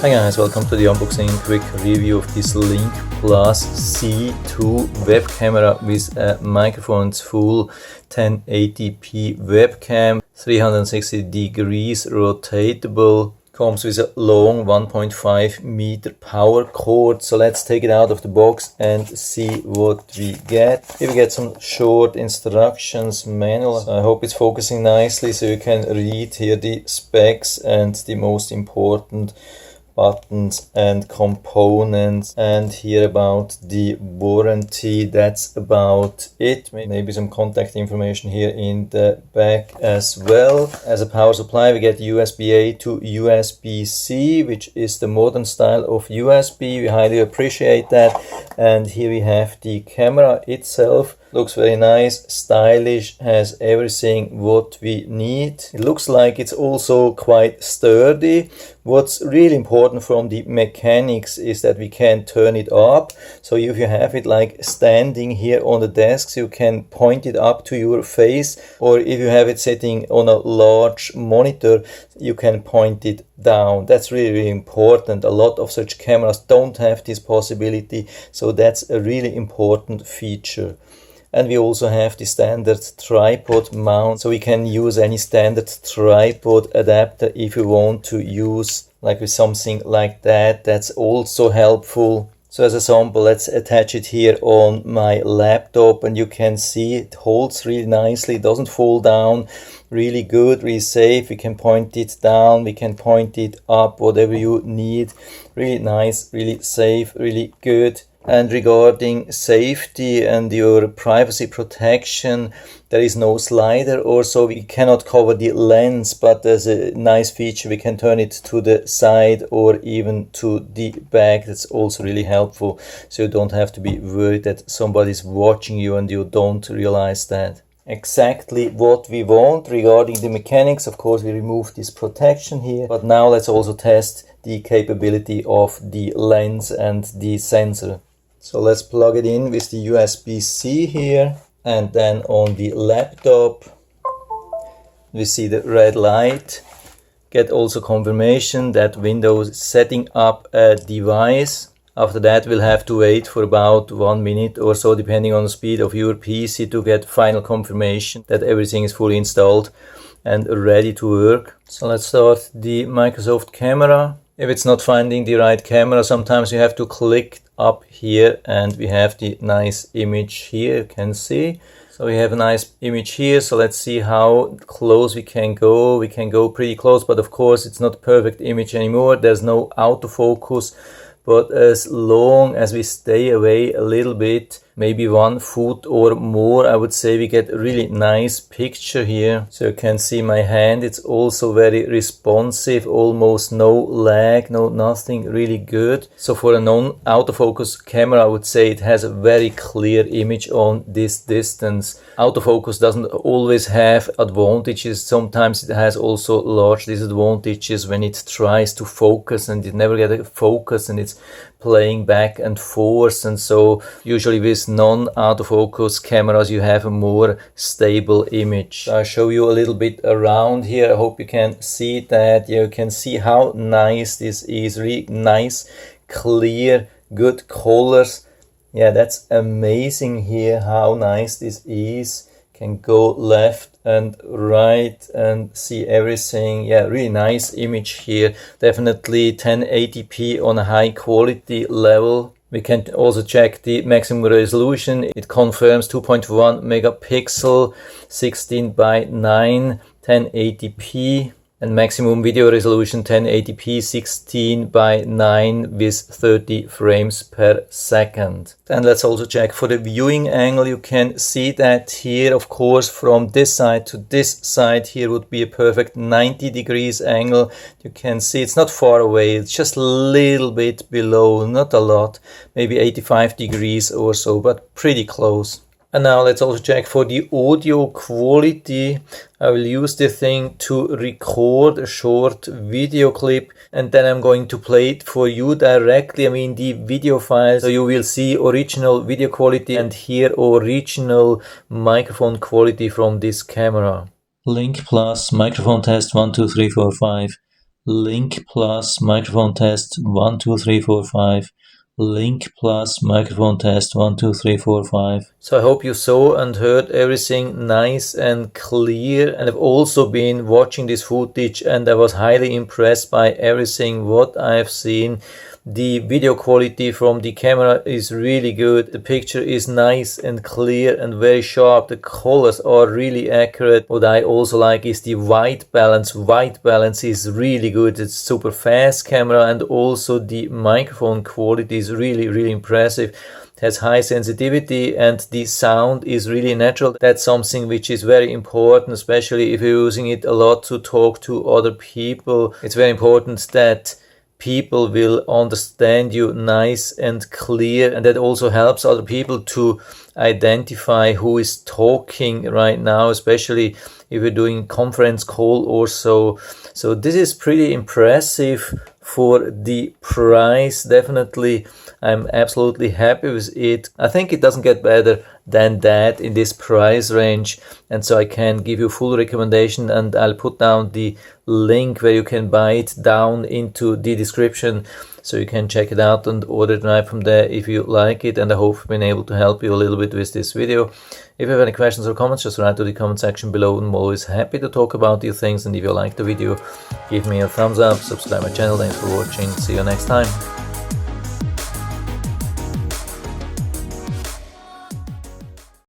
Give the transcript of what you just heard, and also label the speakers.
Speaker 1: Hi guys, welcome to the unboxing and quick review of this LincPlus C2 Web camera with a microphone. It's full 1080p webcam, 360 degrees rotatable, comes with a long 1.5 meter power cord. So let's take it out of the box and see what we get. Here we get some short instructions manual. I hope it's focusing nicely so you can read here the specs and the most important buttons and components, and here about the warranty. That's about it. Maybe some contact information here in the back as well. As a power supply we get USB-A to USB-C, which is the modern style of USB. We highly appreciate that. And here we have the camera itself. Looks very nice, stylish, has everything what we need. It looks like it's also quite sturdy. What's really important from the mechanics is that we can turn it up. So if you have it like standing here on the desk, you can point it up to your face, or if you have it sitting on a large monitor, you can point it down. That's really, really important. A lot of such cameras don't have this possibility, so that's a really important feature. And we also have the standard tripod mount, so we can use any standard tripod adapter if you want to use like with something like that. That's also helpful. So as a sample, let's attach it here on my laptop, and you can see it holds really nicely. It doesn't fall down. Really good, really safe. We can point it down, we can point it up, whatever you need. Really nice, really safe, really good. And regarding safety and your privacy protection, there is no slider, or so we cannot cover the lens, but there's a nice feature. We can turn it to the side or even to the back. That's also really helpful, so you don't have to be worried that somebody's watching you and you don't realize that. Exactly what we want. Regarding the mechanics, of course, we remove this protection here, but now let's also test the capability of the lens and the sensor. So let's plug it in with the USB-C here, and then on the laptop we see the red light. Get also confirmation that Windows is setting up a device. After that we'll have to wait for about 1 minute or so, depending on the speed of your PC, to get final confirmation that everything is fully installed and ready to work. So let's start the Microsoft camera. If it's not finding the right camera, sometimes you have to click up here, and we have the nice image here, you can see. So we have a nice image here. So let's see how close we can go. We can go pretty close, but of course it's not a perfect image anymore. There's no autofocus, but as long as we stay away a little bit, maybe 1 foot or more, I would say we get a really nice picture here. So you can see my hand, it's also very responsive, almost no lag, nothing, really good. So for a non-autofocus camera, I would say it has a very clear image on this distance. Autofocus doesn't always have advantages. Sometimes it has also large disadvantages when it tries to focus and it never gets a focus and it's playing back and forth. And so usually with non-autofocus cameras you have a more stable image. I'll show you a little bit around here. I hope you can see that. You can see how nice this is. Really nice, clear, good colors. Yeah, that's amazing here how nice this is. Can go left and right and see everything. Yeah, really nice image here. Definitely 1080p on a high quality level. We can also check the maximum resolution. It confirms 2.1 megapixel, 16 by 9, 1080p. And maximum video resolution 1080p 16 by 9 with 30 frames per second. And let's also check for the viewing angle. You can see that here, of course, from this side to this side here would be a perfect 90 degrees angle. You can see it's not far away, it's just a little bit below, not a lot, maybe 85 degrees or so, but pretty close. And now let's also check for the audio quality. I will use the thing to record a short video clip, and then I'm going to play it for you directly. I mean the video file, so you will see original video quality and hear original microphone quality from this camera. LincPlus microphone test 1 2 3 4 5. LincPlus microphone test 1 2 3 4 5. LincPlus microphone test 1 2 3 4 5. So I hope you saw and heard everything nice and clear, and I've also been watching this footage and I was highly impressed by everything what I've seen. The video quality from the camera is really good. The picture is nice and clear and very sharp. The colors are really accurate. What I also like is the white balance. White balance is really good. It's super fast camera, and also the microphone quality is really impressive. It has high sensitivity and the sound is really natural. That's something which is very important, especially if you're using it a lot to talk to other people. It's very important that people will understand you nice and clear, and that also helps other people to identify who is talking right now, especially if you're doing conference call or so. So this is pretty impressive for the price. Definitely, I'm absolutely happy with it. I think it doesn't get better than that in this price range, and so I can give you full recommendation, and I'll put down the link where you can buy it down into the description, so you can check it out and order it right from there if you like it. And I hope I've been able to help you a little bit with this video. If you have any questions or comments, just write to the comment section below. I'm always happy to talk about these things, and if you like the video, give me a thumbs up, subscribe my channel. Thanks for watching, see you next time.